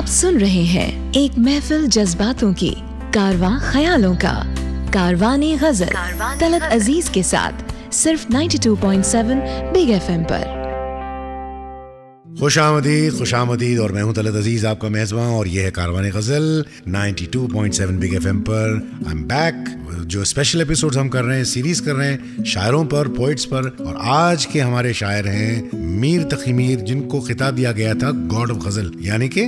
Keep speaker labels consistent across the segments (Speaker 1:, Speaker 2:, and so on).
Speaker 1: आप सुन रहे हैं एक महफिल जज्बातों की, कारवां ख्यालों का, कारवाने गजल तलत अजीज के साथ सिर्फ 92.7 बिग FM पर।
Speaker 2: खुशामदीद और मैं हूं तलत अजीज, आपका मेज़बान, और ये है कारवाने गजल 92.7 बिग FM पर। I am back. जो स्पेशल एपिसोड्स हम कर रहे हैं, सीरीज कर रहे हैं शायरों पर, पोइट्स पर, और आज के हमारे शायर हैं मीर तकी मीर, जिनको खिताब दिया गया था गॉड ऑफ गजल, यानी कि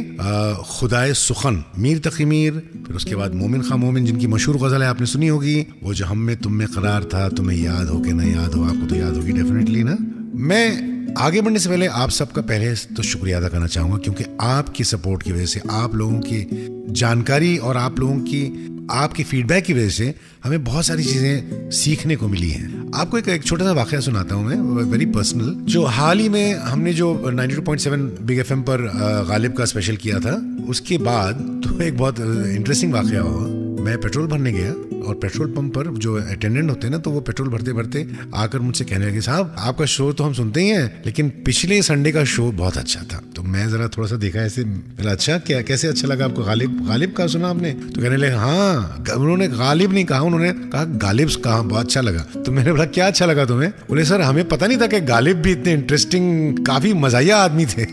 Speaker 2: खुदाए सुखन। मीर तकी मीर, फिर उसके बाद मोमिन खां मोमिन, जिनकी मशहूर गजल है, आपने सुनी होगी, वो जो हम में तुम में करार था, तुम्हें याद हो कि ना याद हो। आपको तो याद होगी डेफिनेटली ना। मैं आगे बढ़ने से पहले आप सबका पहले तो शुक्रिया अदा करना चाहूँगा, क्योंकि आपकी सपोर्ट की वजह से, आप लोगों की जानकारी और आप लोगों की आपकी फीडबैक की वजह से हमें बहुत सारी चीज़ें सीखने को मिली हैं। आपको एक छोटा सा वाक़या सुनाता हूँ मैं, वेरी पर्सनल। जो हाल ही में हमने जो 92.7 बिग FM पर गालिब का स्पेशल किया था, उसके बाद तो एक बहुत इंटरेस्टिंग वाक़या हुआ। मैं पेट्रोल भरने गया और पेट्रोल पंप पर जो अटेंडेंट होते हैं ना, तो वो पेट्रोल भरते भरते आकर मुझसे कहने लगे, साहब आपका शो तो हम सुनते ही हैं, लेकिन पिछले संडे का शो बहुत अच्छा था। तो मैं जरा थोड़ा सा देखा ऐसे, बोला अच्छा क्या, कैसे अच्छा लगा आपको? गालिब का सुना आपने? तो कहने लगे हाँ। उन्होंने गालिब नहीं कहा, उन्होंने कहा गालिब कहा, बहुत अच्छा लगा। तो मैंने बोला क्या अच्छा लगा तुम्हें? बोले सर हमें पता नहीं था कि गालिब भी इतने इंटरेस्टिंग, काफी मजाया आदमी थे।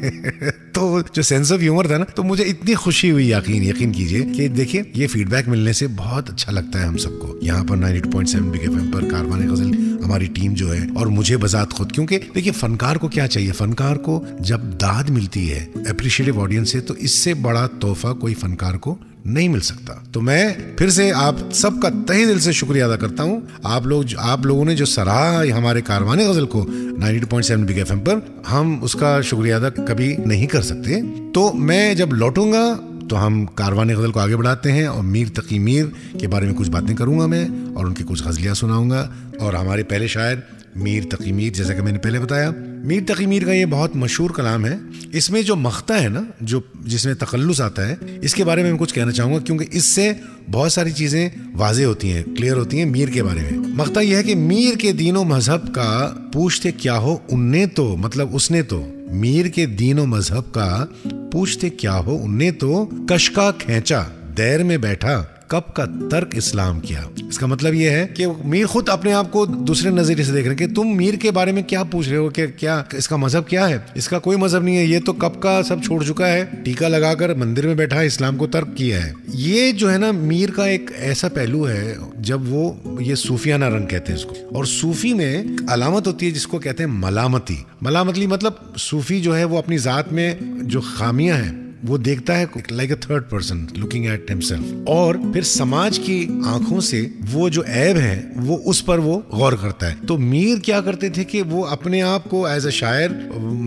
Speaker 2: तो जो सेंस ऑफ ह्यूमर था ना, तो मुझे इतनी खुशी हुई, यकीन कीजिए कि देखिए ये फीडबैक मिलने से बहुत अच्छा लगता है हम सबको। यहाँ पर 92.7 बिग FM पर कारवाने गजल हमारी टीम जो है, और मुझे बजात खुद, क्योंकि देखिए फनकार को क्या चाहिए? फनकार को जब दाद मिलती है अप्रिशिएटिव ऑडियंस से, तो इससे बड़ा तोहफा कोई फनकार को नहीं मिल सकता। तो मैं फिर से आप सबका तहे दिल से शुक्रिया अदा करता हूँ। आप लोगों ने जो सराहा हमारे कारवाने गजल को 92.7 बिग FM पर, हम उसका शुक्रिया अदा कभी नहीं कर सकते। तो मैं जब लौटूंगा तो हम कारवाने गजल को आगे बढ़ाते हैं, और मीर तकी मीर के बारे में कुछ बातें करूंगा मैं, और उनकी कुछ गजलियां सुनाऊंगा। और हमारे पहले शायर मीर तकी मीर, जैसा कि मैंने पहले बताया, मीर तकी मीर का ये बहुत मशहूर कलाम है। इसमें जो मख्ता है ना, जो जिसमें तकल्लुस आता है, इसके बारे में मैं कुछ कहना चाहूंगा, क्योंकि इससे बहुत सारी चीजें वाज़ेह होती हैं, क्लियर होती हैं मीर के बारे में। मख्ता यह है कि मीर के दीनो मजहब का पूछते क्या हो उनने तो, मतलब उसने तो, मीर के दीनो मजहब का पूछते क्या हो उनने तो, कशका खींचा दैर में बैठा, कब का तर्क इस्लाम किया। इसका मतलब यह है कि मीर खुद अपने आप को दूसरे नजरिए से देख रहे हैं कि तुम मीर के बारे में क्या पूछ रहे हो, कि क्या इसका मजहब क्या है? इसका कोई मजहब नहीं है, ये तो कब का सब छोड़ चुका है, टीका लगाकर मंदिर में बैठा है, इस्लाम को तर्क किया है। ये जो है ना, मीर का एक ऐसा पहलू है जब वो, ये सूफियाना रंग कहते हैं इसको, और सूफी में अलामत होती है जिसको कहते हैं मलामती, मतलब सूफी जो है वो अपनी जात में जो खामियां हैं वो देखता है like a third person looking at himself, और फिर समाज की आंखों से वो जो ऐब है वो उस पर वो गौर करता है। तो मीर क्या करते थे कि वो अपने आप को एज अ शायर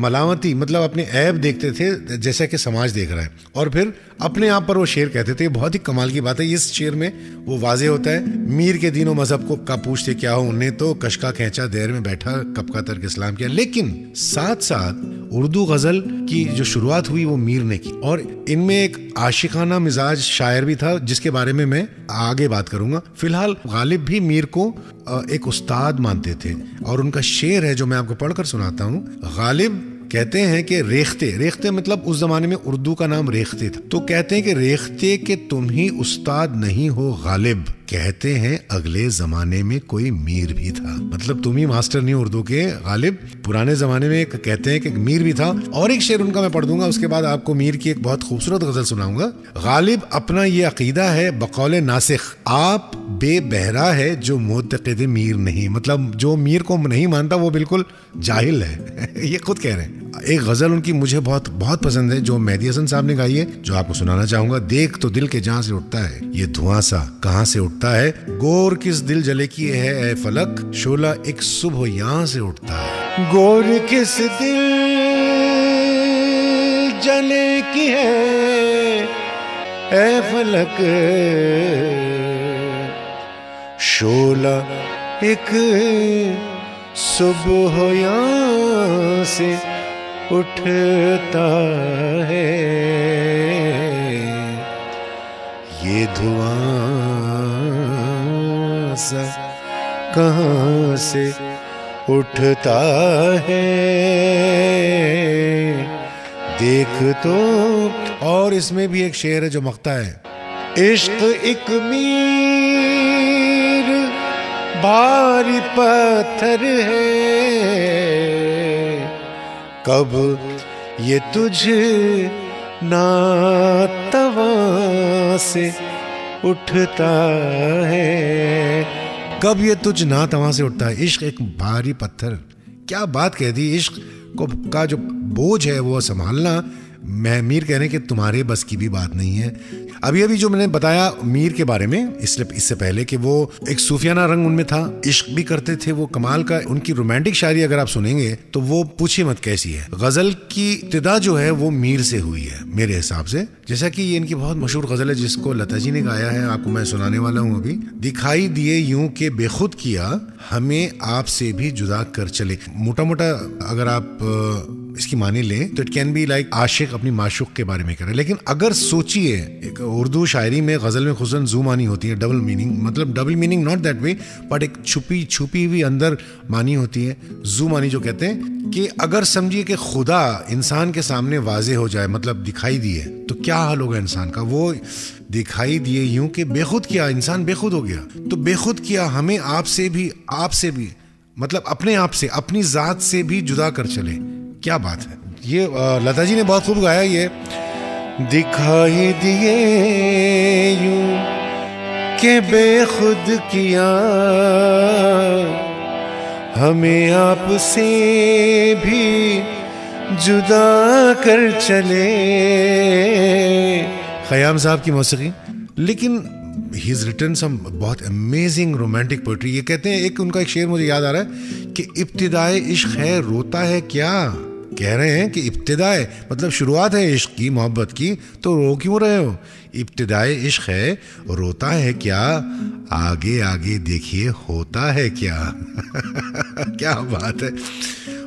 Speaker 2: मलामती, मतलब अपने ऐब देखते थे जैसा कि समाज देख रहा है, और फिर अपने आप पर वो शेर कहते थे। बहुत ही कमाल की बात है, इस शेर में वो वाजे होता है, मीर के दीनों मजहब को का पूछते क्या हो उन्हें तो, कशका खींचा देर में बैठा, कब का तर्क इस्लाम किया। लेकिन साथ साथ उर्दू गजल की जो शुरुआत हुई वो मीर ने की, और इनमें एक आशिकाना मिजाज शायर भी था, जिसके बारे में मैं आगे बात करूंगा। फिलहाल गालिब भी मीर को एक उस्ताद मानते थे, और उनका शेर है जो मैं आपको पढ़कर सुनाता हूँ। गालिब कहते हैं कि रेख्ते मतलब उस जमाने में उर्दू का नाम रेख्ते था, तो कहते हैं कि रेख्ते के तुम ही उस्ताद नहीं हो गालिब, कहते हैं अगले जमाने में कोई मीर भी था, मतलब तुम ही मास्टर नहीं उर्दू के गालिब। पुराने जमाने में कहते हैं कि मीर भी था। और एक शेर उनका मैं पढ़ दूंगा, उसके बाद आपको मीर की एक बहुत खूबसूरत गजल सुनाऊंगा। गालिब अपना ये अकीदा है बकौले नासिख, आप बेबहरा है जो मोतक़िद मीर नहीं, मतलब जो मीर को नहीं मानता वो बिल्कुल जाहिल है। ये खुद कह रहे हैं। एक गजल उनकी मुझे बहुत बहुत पसंद है, जो मेहदी हसन साहब ने गाई है, जो आपको सुनाना चाहूंगा। देख तो दिल के जहां से उठता है ये धुआं सा कहां से उठता है, गोर किस दिल जले की है ए फलक, शोला एक सुबह यहां से उठता है।
Speaker 3: गोर किस दिल जले की है ए फलक, शोला एक सुबह यहां से उठता है, ये धुआं सा कहां से उठता है,
Speaker 2: देख तो। और इसमें भी एक शेर है जो मख्ता है, इश्क एक मीर भारी पत्थर है, कब ये तुझ नातवा से उठता है, कब ये तुझ नातवा से उठता है। इश्क एक भारी पत्थर, क्या बात कह दी। इश्क को का जो बोझ है वो संभालना, मैं मीर कहने कि तुम्हारे बस की भी बात नहीं है। अभी जो मैंने बताया मीर के बारे में इससे पहले कि वो एक सूफियाना रंग उनमें था, इश्क भी करते थे वो कमाल का। उनकी रोमांटिक शायरी अगर आप सुनेंगे तो वो पूछिए मत कैसी है। गजल की इब्तिदा जो है वो मीर से हुई है मेरे हिसाब से। जैसा कि ये इनकी बहुत मशहूर गजल है जिसको लता जी ने गाया है, आपको मैं सुनाने वाला हूँ अभी। दिखाई दिए यूं के बेखुद किया, हमें आपसे भी जुदा कर चले। मोटा मोटा अगर आप इसकी माने लें तो इट कैन बी लाइक आशिक अपनी माशूक के बारे में करे। लेकिन अगर सोचिए, एक उर्दू शायरी में गजल में खुसूसन जू मानी होती है, डबल मीनिंग, मतलब double meaning not that way but एक छुपी हुई अंदर मानी होती है। जू मानी जो कहते हैं कि अगर समझिए कि खुदा इंसान के सामने वाजे हो जाए, मतलब दिखाई दिए, तो क्या हाल होगा इंसान का। वो दिखाई दिए यूं कि बेखुद किया, इंसान बेखुद हो गया। तो बेखुद किया हमें आपसे भी मतलब अपने आप से, अपनी जात से भी जुदा कर चले। क्या बात है। ये लता जी ने बहुत खूब गाया ये। दिखाई दिए यूं के बेखुद किया, हमें आपसे भी जुदा कर चले। खयाम साहब की मौसीकी। लेकिन ही इज रिटन सम बहुत अमेजिंग रोमांटिक पोइट्री। ये कहते हैं, एक उनका एक शेर मुझे याद आ रहा है कि इब्तिदाए इश्क है रोता है क्या। कह रहे हैं कि इब्तिदाए मतलब शुरुआत है इश्क की, मोहब्बत की, तो रो क्यों रहे हो। इब्तिदाए इश्क है रोता है क्या, आगे आगे देखिए होता है क्या। क्या बात है।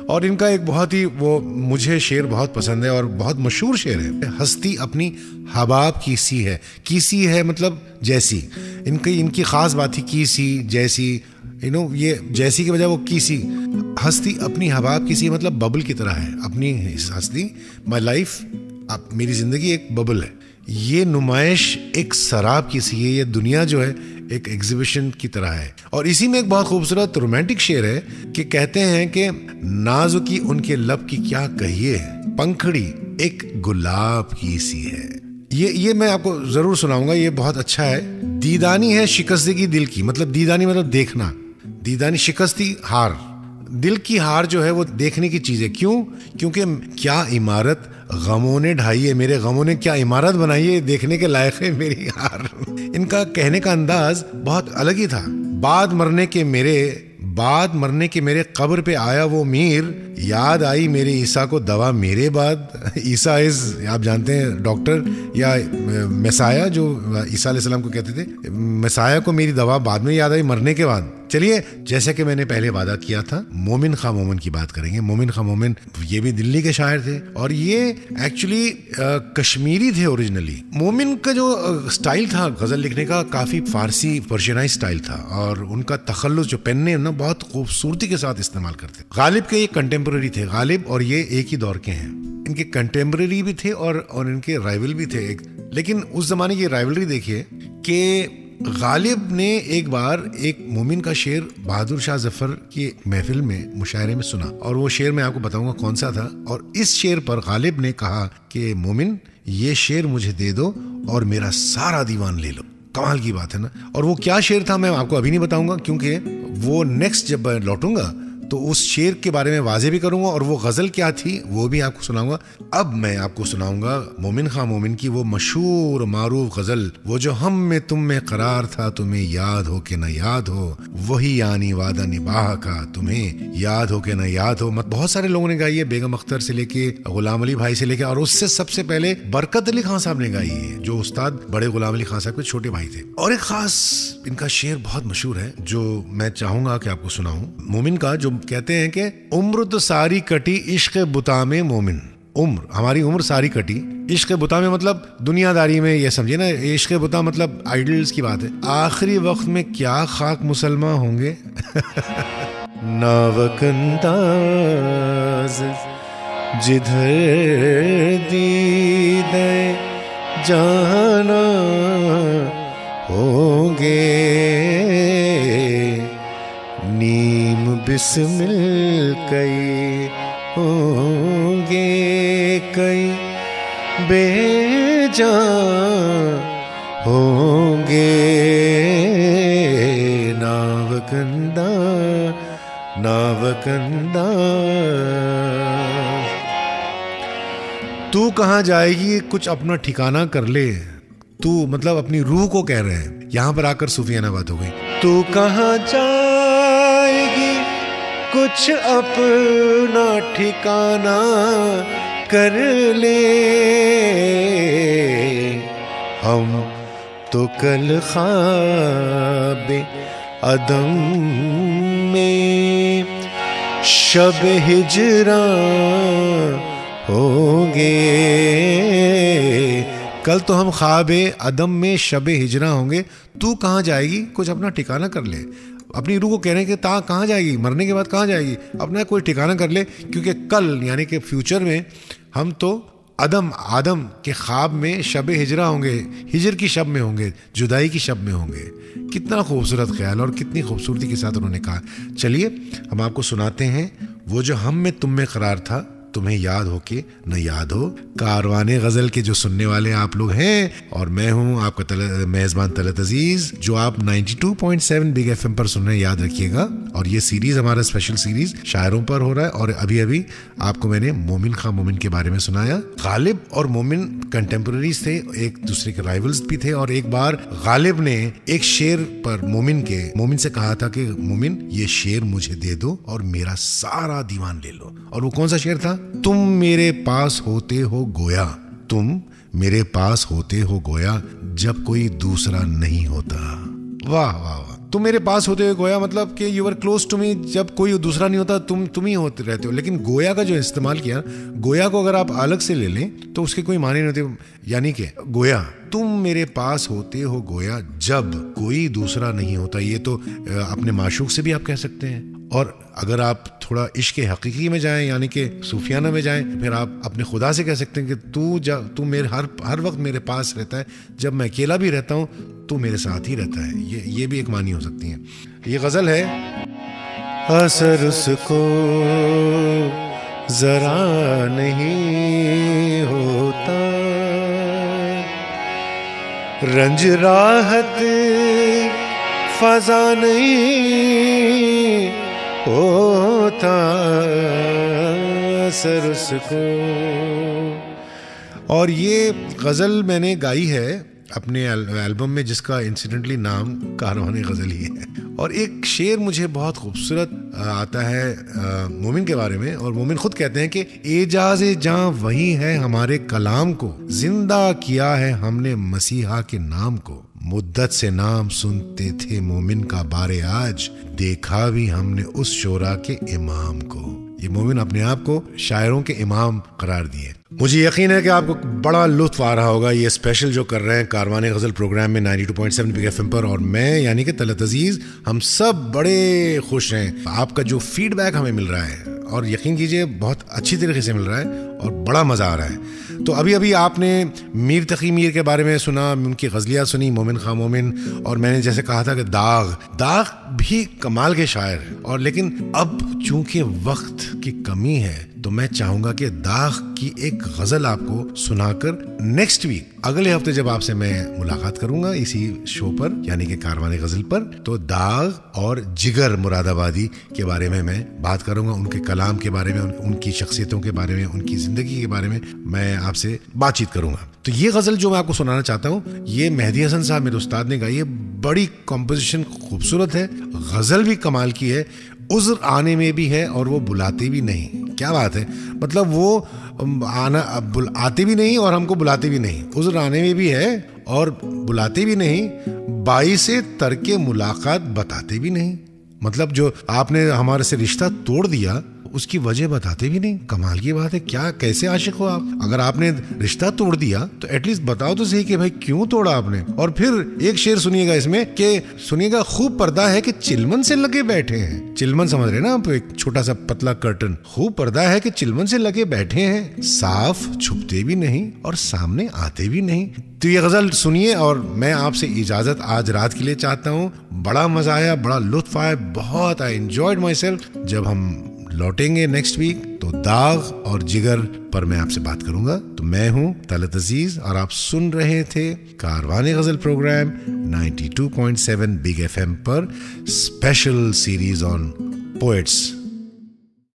Speaker 2: और इनका एक बहुत ही वो मुझे शेर बहुत पसंद है और बहुत मशहूर शेर है। हस्ती अपनी हबाब की सी है। कीसी है मतलब जैसी। इनकी खास बात थी कीसी जैसी, ये जैसी के बजाय वो कीसी। हस्ती अपनी हबाब की सी मतलब बबल की तरह है। अपनी हस्ती, माई लाइफ, अब मेरी जिंदगी एक बबल है। ये नुमाइश एक शराब की सी है। ये दुनिया जो है एक एग्जीबिशन की तरह है। और इसी में एक बहुत खूबसूरत रोमांटिक शेर है कि कहते हैं कि नाजुकी उनके लब की क्या कहिए, पंखड़ी एक गुलाब की सी है। ये मैं आपको जरूर सुनाऊंगा, ये बहुत अच्छा है। दीदानी है शिकस्तगी दिल की, मतलब दीदानी मतलब देखना, दीदानी शिकस्ती हार, दिल की हार जो है वो देखने की चीज है। क्यों? क्योंकि क्या इमारत गमों ने ढाई है, मेरे गमों ने क्या इमारत बनाई है, देखने के लायक है मेरी हार। इनका कहने का अंदाज बहुत अलग ही था। बाद मरने के मेरे कब्र पे आया वो मीर, याद आई मेरे ईसा को दवा मेरे बाद। ईसा इज, आप जानते हैं, डॉक्टर या मसाया जो ईसा अलैहिस्सलाम को कहते थे। मसाया को मेरी दवा बाद में याद आई, मरने के बाद। चलिए, जैसे कि मैंने पहले वादा किया था, मोमिन खां मोमिन की बात करेंगे। मोमिन खां मोमिन ये भी दिल्ली के शायर थे और ये एक्चुअली कश्मीरी थे ओरिजिनली। मोमिन का जो स्टाइल था गजल लिखने का, काफी फारसी पर्शियनाइज स्टाइल था और उनका तखल्लुस जो पेन ने ना बहुत खूबसूरती के साथ इस्तेमाल करते। गालिब के ये कंटेम्पररी थे, गालिब और ये एक ही दौर के हैं। इनके कंटेम्पररी भी थे और इनके राइवल भी थे। लेकिन उस जमाने की राइवलरी देखिए कि गालिब ने एक बार एक मोमिन का शेर बहादुर शाह जफर की महफिल में मुशायरे में सुना और वो शेर मैं आपको बताऊंगा कौन सा था। और इस शेर पर गालिब ने कहा कि मोमिन ये शेर मुझे दे दो और मेरा सारा दीवान ले लो। कमाल की बात है ना। और वो क्या शेर था मैं आपको अभी नहीं बताऊंगा, क्योंकि वो नेक्स्ट जब मैं लौटूंगा तो उस शेर के बारे में वाजे भी करूंगा और वो गजल क्या थी वो भी आपको सुनाऊंगा। अब मैं आपको सुनाऊंगा मोमिन खां मोमिन की वो मशहूर मारूफ गजल, वो जो हम में तुम में करार था तुम्हें याद हो के न याद हो, वही यानी वादा निभाह का तुम्हें याद हो के न याद हो। बहुत सारे लोगों ने गाई है, बेगम अख्तर से लेके गुलाम अली भाई से लेके, और उससे सबसे पहले बरकत अली खान साहब ने गाई है जो उस्ताद बड़े गुलाम अली खान साहब के छोटे भाई थे। और एक खास इनका शेर बहुत मशहूर है जो मैं चाहूंगा कि आपको सुनाऊं। मोमिन का जो कहते हैं कि उम्र तो सारी कटी इश्क बुता में मोमिन, उम्र हमारी उम्र सारी कटी इश्क बुता में, मतलब दुनियादारी में, ये समझिए ना। इश्क बुता मतलब आइडल्स की बात है। आखिरी वक्त में क्या खाक मुसलमान होंगे। नावकंदाज जिधर
Speaker 3: जाना होंगे, नीम बिस्मिल कई होंगे, कई बेजान होंगे, नावकंदा नावकंदा। तू कहाँ जाएगी कुछ अपना ठिकाना कर ले, तू मतलब अपनी रूह को कह रहे हैं, यहां पर आकर सूफियाना बात हो गई। तू कहाँ जाएगी कुछ अपना ठिकाना कर ले, हम तो कल ख्वाबे अदम में शब हिजरा होंगे, कल तो हम ख्वाबे अदम में शब हिजरा होंगे। तू कहाँ जाएगी कुछ अपना ठिकाना कर ले, अपनी रूह को कह रहे हैं कि ता कहाँ जाएगी, मरने के बाद कहाँ जाएगी, अपना कोई ठिकाना कर ले, क्योंकि कल यानी कि फ्यूचर में हम तो आदम के ख्वाब में शब हिजरा होंगे, हिजर की शब में होंगे, जुदाई की शब में होंगे। कितना खूबसूरत ख्याल और कितनी खूबसूरती के साथ उन्होंने कहा। चलिए हम आपको सुनाते हैं वो जो हम में तुम में करार था, तुम्हें याद हो के न याद हो। कारवाने गजल के जो सुनने वाले आप लोग हैं, और मैं हूं आपका मेजबान तलत अजीज, जो आप 92.7 बिग एफएम पर सुन रहे हैं, याद रखिएगा। और ये सीरीज हमारा स्पेशल सीरीज शायरों पर हो रहा है, और अभी अभी आपको मैंने मोमिन खां मोमिन के बारे में सुनाया। गालिब और मोमिन कंटेम्प्रेरीज थे, एक दूसरे के राइवल्स भी थे, और एक बार गालिब ने एक शेर पर मोमिन से कहा था कि मोमिन ये शेर मुझे दे दो और मेरा सारा दीवान ले लो। और वो कौन सा शेर था? तुम मेरे पास होते हो गोया, तुम मेरे पास होते हो गोया, जब कोई दूसरा नहीं होता। वाह वाह वाह। तुम मेरे पास होते हुए गोया मतलब कि you are close to me, जब कोई दूसरा नहीं होता तुम ही होते रहते हो। लेकिन गोया का जो इस्तेमाल किया, गोया को अगर आप अलग से ले लें तो उसके कोई माने नहीं होते। यानी कि गोया, तुम मेरे पास होते हो गोया जब कोई दूसरा नहीं होता। ये तो अपने माशूक से भी आप कह सकते हैं। और अगर आप थोड़ा इश्क हकीकी में जाएं, यानी कि सूफियाना में जाएं, फिर आप अपने खुदा से कह सकते हैं कि तू मेरे हर वक्त मेरे पास रहता है, जब मैं अकेला भी रहता हूँ तू मेरे साथ ही रहता है। ये भी एक मानी हो सकती है। ये गजल है, असर उसको जरा नहीं होता, रंज राहत फजा नहीं होता, असर उसको। और ये गजल मैंने गाई है अपने एल्बम में, जिसका इंसिडेंटली नाम कारवाने गजल ही है। और एक शेर मुझे बहुत खूबसूरत आता है मोमिन के बारे में, और मोमिन खुद कहते हैं कि एजाज़े जां वही है हमारे कलाम को, जिंदा किया है हमने मसीहा के नाम को, मुद्दत से नाम सुनते थे मोमिन का बारे आज, देखा भी हमने उस शोरा के इमाम को। ये मोमिन अपने आप को शायरों के इमाम करार दिए। मुझे यकीन है कि आपको बड़ा लुत्फ आ रहा होगा ये स्पेशल जो कर रहे हैं कारवाने गजल प्रोग्राम में 92.7 बिग एफएम पर। और मैं यानी कि तलत अजीज, हम सब बड़े खुश हैं। आपका जो फीडबैक हमें मिल रहा है, और यकीन कीजिए बहुत अच्छी तरीके से मिल रहा है और बड़ा मज़ा आ रहा है। तो अभी अभी आपने मीर तकी मीर के बारे में सुना, उनकी गज़लियाँ सुनी, मोमिन खां मोमिन। और मैंने जैसे कहा था कि दाग भी कमाल के शायर हैं। और लेकिन अब चूंकि वक्त की कमी है तो मैं चाहूंगा कि दाग की एक गजल आपको सुनाकर नेक्स्ट वीक, अगले हफ्ते जब आपसे मैं मुलाकात करूंगा इसी शो पर, यानी कि कारवाने गजल पर, तो दाग और जिगर मुरादाबादी के बारे में मैं बात करूंगा, उनके कलाम के बारे में, उनकी शख्सियतों के बारे में, उनकी जिंदगी के बारे में मैं आपसे बातचीत करूंगा। तो ये गजल जो मैं आपको सुनाना चाहता हूँ, ये मेहदी हसन साहब मेरे उस्ताद ने गाई है। बड़ी कॉम्पोजिशन खूबसूरत है, गजल भी कमाल की है, उज़्र आने में भी है और वो बुलाते भी नहीं। क्या बात है, मतलब वो आते भी नहीं और हमको बुलाते भी नहीं, उज़्र आने में भी है और बुलाते भी नहीं, बाइसे तर्के मुलाकात बताते भी नहीं। मतलब जो आपने हमारे से रिश्ता तोड़ दिया उसकी वजह बताते भी नहीं। कमाल की बात है, क्या कैसे आशिक हो आप? अगर आपने रिश्ता तोड़ दिया तो एटलीस्ट बताओ तो सही कि भाई क्यों तोड़ा आपने। और फिर एक शेर सुनिएगा इसमें कि सुनिएगा, खूब पर्दा है कि चिलमन से लगे बैठे हैं। चिलमन समझ रहे ना आप, एक छोटा सा पतला कर्टन। खूब पर्दा है कि चिलमन से लगे बैठे हैं, साफ छुपते भी नहीं और सामने आते भी नहीं। तो ये गजल सुनिए और मैं आपसे इजाजत आज रात के लिए चाहता हूँ। बड़ा मजा आया, बड़ा लुत्फ आया, बहुत आई एंजॉयड माई सेल्फ। जब हम लौटेंगे नेक्स्ट वीक तो दाग और जिगर पर मैं आपसे बात करूंगा। तो मैं हूं तलत अजीज और आप सुन रहे थे कारवाने गजल प्रोग्राम 92.7 बिग FM पर, स्पेशल सीरीज ऑन पोएट्स